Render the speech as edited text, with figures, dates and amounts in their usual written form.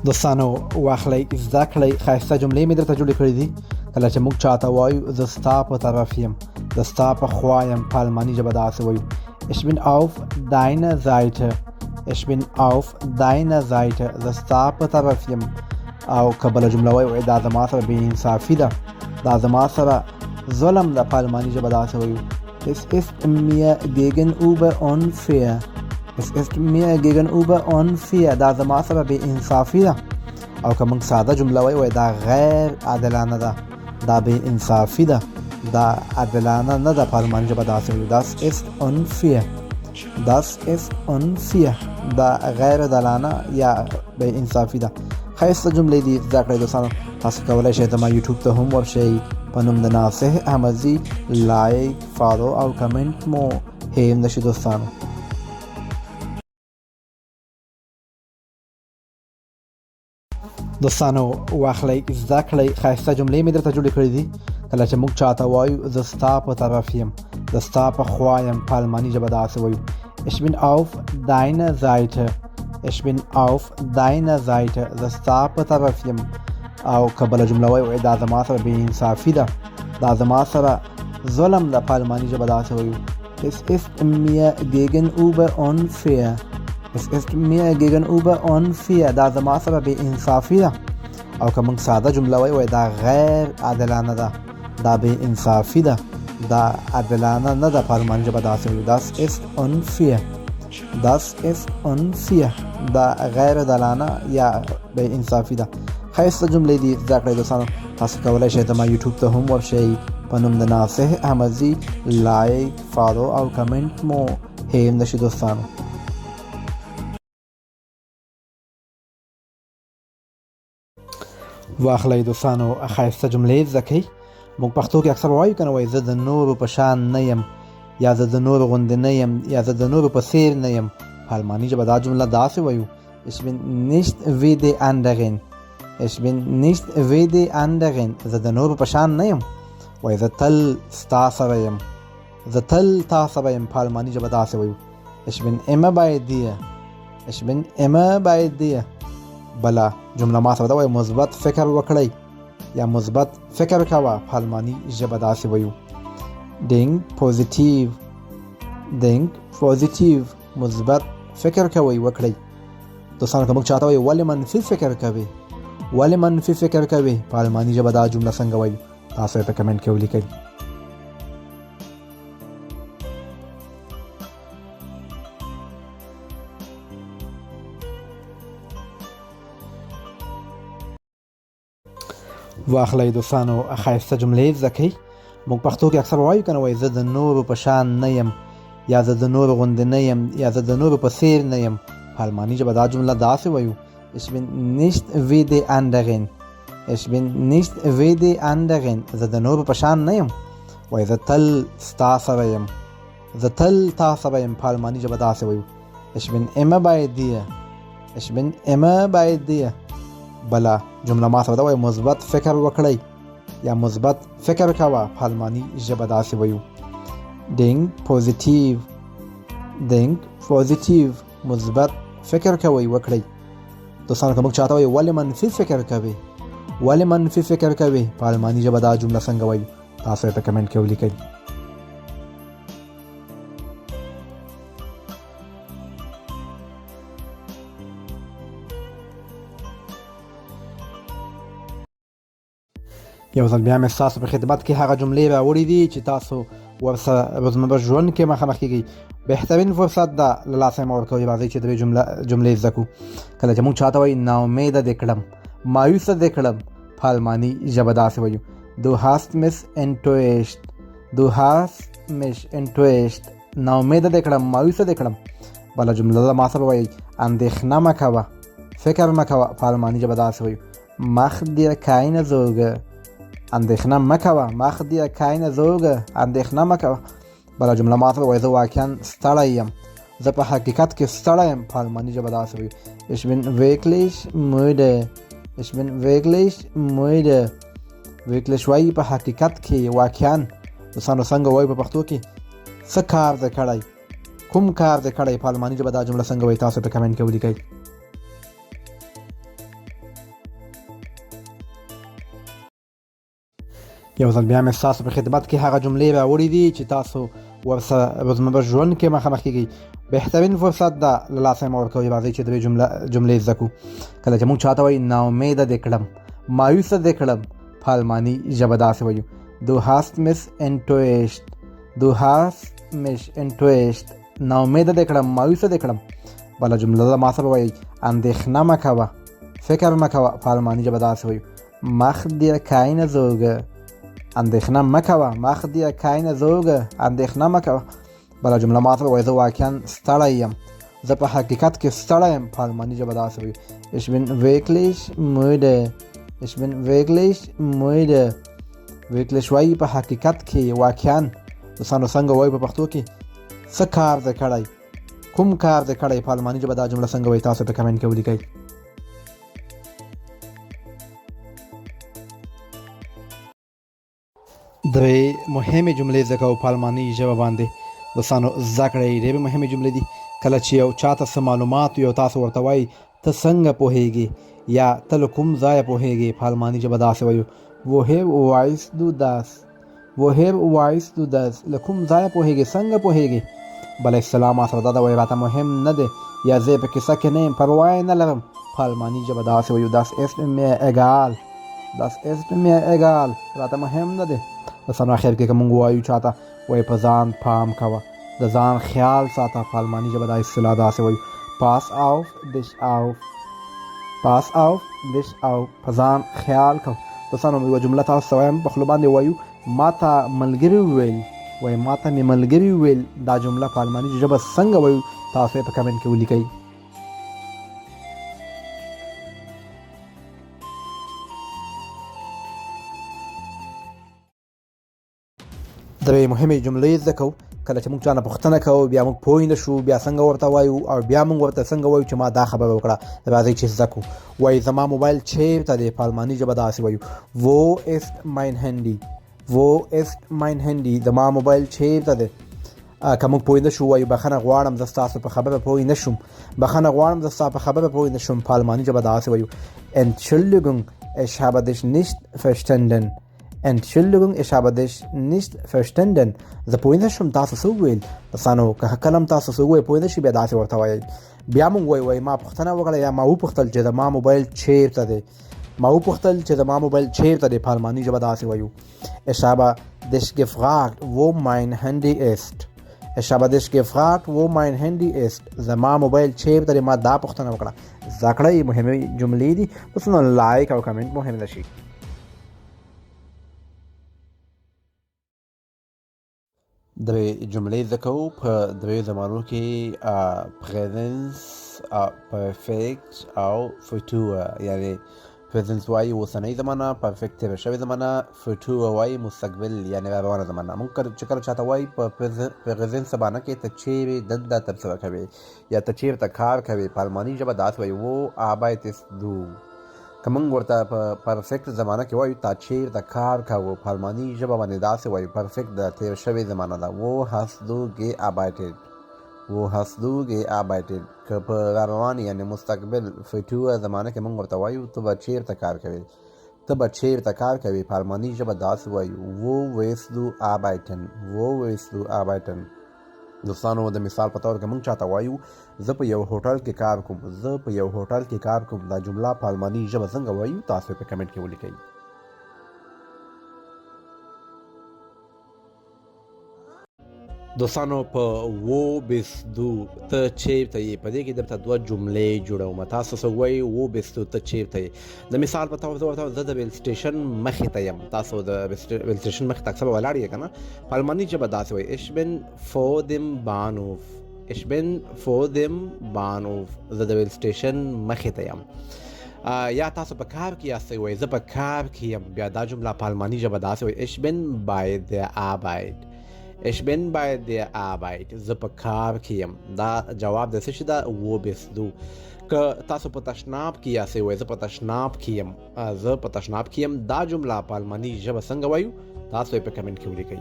دوستانو واخلئ زده کړئ ښایسته جملې مې درته جوړې کړې دي. کله چې موږ چاته وایو زه ستا په طرف یم، زه ستا په خوا یم، په الماني ژبه داسې وایو Ich bin auf deiner Seite. Ich bin auf deiner Seite. زه ستا په طرف یم. او که بله جمله وایو دا زما سره بې انصافي ده، دا زما سره ظلم ده، په الماني ژبه داسې وایو Es ist mir gegenüber unfair. Es ist mir gegenüber unfair. دا زما سره بې انصافي ده. او که موږ ساده جمله وایو دا غیر عادلانه ده، دا بې انصافي ده، دا عادلانه نه ده، په الماني ژبه داسې وایو Das ist unfair. Das ist unfair. دا غیر عادلانه یا بې انصافي ده. ښایسته جملې دي زده کړئ دوستانو. تاسو کولی شئ زما یوټیوب ته هم ورشئ په نوم د ناصح احمدزي. لایک، فالو او کمنټ مو هیر نشي دوستانو. دوستانو واخلئ زده کړئ ښایسته جملې مې درته جوړې کړې دي. کله چې موږ چاته وایو زه ستا په طرف یم، زه ستا په خوا یم، په الماني ژبه داسې وایو Ich bin auf deiner Seite. Ich bin auf deiner Seite. زه ستا په طرف یم. او که بله جمله وایو دا زما سره بې انصافي ده، دا زما سره ظلم ده، په الماني ژبه داسې وایو Es ist mir gegenüber unfair. Es ist mir gegenüber unfair. دا زما سره بې انصافي ده. او که موږ ساده جمله وایو دا غیر عادلانه ده، دا بې انصافي ده، دا عادلانه نه ده، په الماني ژبه داسې وایو Das ist unfair. Das ist unfair. دا غیر عادلانه یا بې انصافي ده. ښایسته جملې دي زده کړئ دوستانو. تاسو کولی شئ زما یوټیوب ته هم ورشئ په نوم د ناصح احمدزي. لایک، فالو او کمنټ مو هیر نشي دوستانو. واخلئ دوستانو ښایسته جملې زده کړئ. موږ پښتو کې اکثر وایو که نه وایي زه د نورو په شان نه یم، یا زه د نورو غوندې نه یم، یا زه د نورو په څیر نه یم. په الماني ژبه دا جمله داسې وایو Ich bin nicht wie die anderen. Ich bin nicht wie die anderen. زه د نورو په شان نه یم. وایي زه تل ستا سره یم، زه تل تا سره یم، په الماني ژبه داسې وایو Ich bin immer bei dir. Ich bin immer bei dir. بله جمله ما سره ده وایي مثبت فکر وکړئ یا مثبت فکر کوه، په الماني ژبه داسې وایو Denk positiv. Denk positiv. مثبت فکر کوئ وکړئ. دوستانو که موږ چاته وایو ولې منفي فکر کوئ، ولې منفي فکر کوئ، په الماني ژبه دا جمله څنګه وایو تاسو یې په کمنټ کې ولیکئ. واخلئ دوستانو ښایسته جملې زده کړئ. موږ پښتو کې اکثر وایو که نه وایي زه د نورو په شان نه یم، یا زه د نورو غوندې نه یم، یا زه د نورو په څیر نه یم. په الماني ژبه دا جمله داسې وایو Ich bin nicht wie die anderen. Ich bin nicht wie die anderen. زه د نورو په شان نه یم. وایي زه تل ستا سره یم، زه تل تا سره یم، په الماني ژبه داسې وایو Ich bin immer bei dir. Ich bin immer bei dir. بله جمله ما سره ده وایي مثبت فکر وکړئ یا مثبت فکر کوه، په الماني ژبه داسې وایو Denk positiv. Denk positiv. مثبت فکر کوئ وکړئ. دوستانو که موږ چاته وایو ولې منفي فکر کوئ، ولې منفي فکر کوئ، په الماني ژبه دا جمله څنګه وایو تاسو یې په کمنټ کې ولیکئ. یو ځل بیا مې ستاسو په خدمت کې هغه جملې راوړي دي چې تاسو ورسره روزمره ژوند کې مخامخ کیږئ. بهترین فرصت ده له لاسه مه ورکوئ. راځئ چې درې جملې زده کړو. کله چې موږ چاته وایي ناامیده دې کړم، مایوسه دې کړم، په الماني ژبه داسې وایو Du hast mich enttäuscht. Du hast mich enttäuscht. ناامیده دې کړم، مایوسه دې کړم. بله جمله ما سره وایي اندېښنه مه کوه، فکر مه کوه، په الماني ژبه داسې وایو Mach dir keine Sorge. اندېښنه مه کوه، mach dir keine Sorge. اندېښنه مه کوه. بله جمله ما سره وایي زه واقعا ستړی یم، زه په حقیقت کې ستړی یم، په الماني ژبه داسې وایو Ich bin wirklich müde. Ich bin wirklich müde. wirklich وایي په حقیقت کې، واقعا. دوستانو څنګه وایي په پښتو کې څه کار دې کړی، کوم کار دې کړی، په الماني ژبه دا جمله څنګه وایي تاسو په کمنټ کې ولیکئ. یو ځل بیا مې ستاسو په خدمت کې هغه جملې راوړي دي چې تاسو ورسره روزمره ژوند کې مخامخ کیږئ. بهترین فرصت ده له لاسه مه ورکوئ. راځئ چې درې جملې زده کړو. کله چې موږ چاته وایو ناامیده دې کړم، مایوسه دې کړم، په الماني ژبه داسې وایو Du hast mich enttäuscht. Du hast mich enttäuscht. ناامیده دې کړم، مایوسه دې کړم. بله جمله ده ما سره وایي اندېښنه مه کوه، فکر مه کوه، په الماني ژبه داسې وایو Mach dir keine Sorge. اندېښنه مه کوه، mach dir keine Sorge. اندېښنه مه کوه. بله جمله ما سره وایي زه واقعا ستړی یم، زه په حقیقت کې ستړی یم، په الماني ژبه داسې وایو Ich bin wirklich müde. Ich bin wirklich müde. wirklich وایي په حقیقت کې، واقعا. دوستانو څنګه وایي په پښتو کې څه کار دې کړی، کوم کار دې کړی، په الماني ژبه دا جمله څنګه وایي تاسو په کمنټ کې ولیکئ. درې مهمې جملې زده کوو په الماني ژبه باندې. دوستانو زده کړئ، ډېرې مهمې جملې دي. کله چې یو چاته څه معلومات وي او تاسو ورته وایي ته څنګه پوهېږې یا ته له کوم ځایه پوهېږې، په الماني ژبه داسې وایو woher weißt du das. woher weißt du das. له کوم ځایه پوهېږې، څنګه پوهېږې. بله اصطلاح ما سره دا ده وایي راته مهم نه دی یا زه په کیسه کې نه یم، پروا یې نه لرم، په الماني ژبه داسې وایو das ist mir egal. das ist mir egal. راته مهم نه دی. دوستانو اخر کې که موږ وایو چاته وایي په ځان پام کوه، د ځان خیال ساته، په الماني ژبه دا اصطلاح داسې وایو pass auf dich auf. pass auf dich auf. په ځان خیال کوه. دوستانو یوه جمله تاسو ته وایم، په خوله باندې وایو ما ته ملګري وویل، وایي ما ته مې ملګري وویل. دا جمله په الماني ژبه څنګه وایو تاسو یې په کمنټ کې ولیکئ. درې مهمې جملې زده کوو. کله چې موږ چا نه پوښتنه کوو بیا موږ پوه نه شو، بیا څنګه ورته وایو او بیا موږ ورته څنګه وایو چې ما دا خبره وکړه. راځئ چې زده کړو. وایي زما موبایل چیرته دی، په الماني ژبه داسې وایو wo ist mein Handy. wo ist mein Handy. زما موبایل چیرته دی. که موږ پوه نه شو وایو بخښنه غواړم زه ستاسو په خبره پوه نه شوم، بخښنه غواړم زه ستا په خبره پوه نه شوم، په الماني ژبه داسې وایو Entschuldigung ich habe dich nicht verstanden. Entschuldigung ich habe dich nicht verstanden. زه پوه نه شوم تاسو څه وویل. دوستانو که کله هم تاسو څه ووایئ پوه نه شئ بیا داسې ورته وایئ. بیا موږ وایو ما پوښتنه وکړه یا ما وپوښتل چې زما موبایل چیرته دی، ما وپوښتل چې زما موبایل چیرته دی، په الماني ژبه داسې وایو Ich habe dich gefragt wo mein Handy ist. Ich habe dich gefragt wo mein Handy ist. زما موبایل چیرته دی، ما دا پوښتنه وکړه. زده کړئ، مهمې جملې دي. دوستانو لایک او کمنټ مهم نه شي. درې جملې زده کوو په درې زمانو کې پریزنس، پرفیکټ او فوټوره. یعنې پریزنس وایي اوسنۍ زمانه، پرفیکټ تېره شوې زمانه، فوټوره وایي مستقبل یعنې را روانه زمانه. موږ چې کله چاته وایي په پریزنس زمانه کې ته چیرې دنده ترسره کوې یا ته چیرته کار کوې، په الماني ژبه داسې وایي wo arbeitest du. که موږ ورته په پرفیکټ زمانه کې وایو تا چیرته کار کوو، په الماني ژبه باندې داسې وایو پرفیکټ د تېر شوې زمانه ده wo hast du gearbeitet. wo hast du gearbeitet. که په را روانې یعنې مستقبل فوټوره زمانه کې موږ ورته وایو ته به چیرته کار کوې، ته به چیرته کار کوې، په الماني ژبه داسې وایو wo willst du arbeiten. wo willst du arbeiten. دوستانو د مثال په طور کې موږ چاته وایو زه په یو هوټل کې کار کوم، زه په یو هوټل کې کار کوم. دا جمله په الماني ژبه څنګه وایو تاسو په کمنټ کې ولیکئ. دوستانو په wo bist du ته چیرته یې، په دې کې درته دوه جملې جوړوم. تاسو څه وایئ wo bist du ته چیرته یې. د مثال په طور زه د ریل سټیشن مخې ته یم، تاسو د ریل سټیشن مخې ته اکثر ولاړ یې که نه، په الماني ژبه داسې وایي ich bin vor dem Bahnhof. ich bin vor dem Bahnhof. زه د ریل سټیشن مخې ته یم. یا تاسو په کار کې یاستئ وایي زه په کار کې یم، بیا دا جمله په الماني ژبه داسې وایي ich bin bei der Arbeit. ich bin bei der Arbeit. زه په کار کې یم. دا جواب د څه شي ده wo bist du. که تاسو په تشناب کې یاستئ وایي زه په تشناب کې یم، زه په تشناب کې یم. دا جمله په الماني ژبه څنګه وایو تاسو یې په کمنټ کې ولیکئ.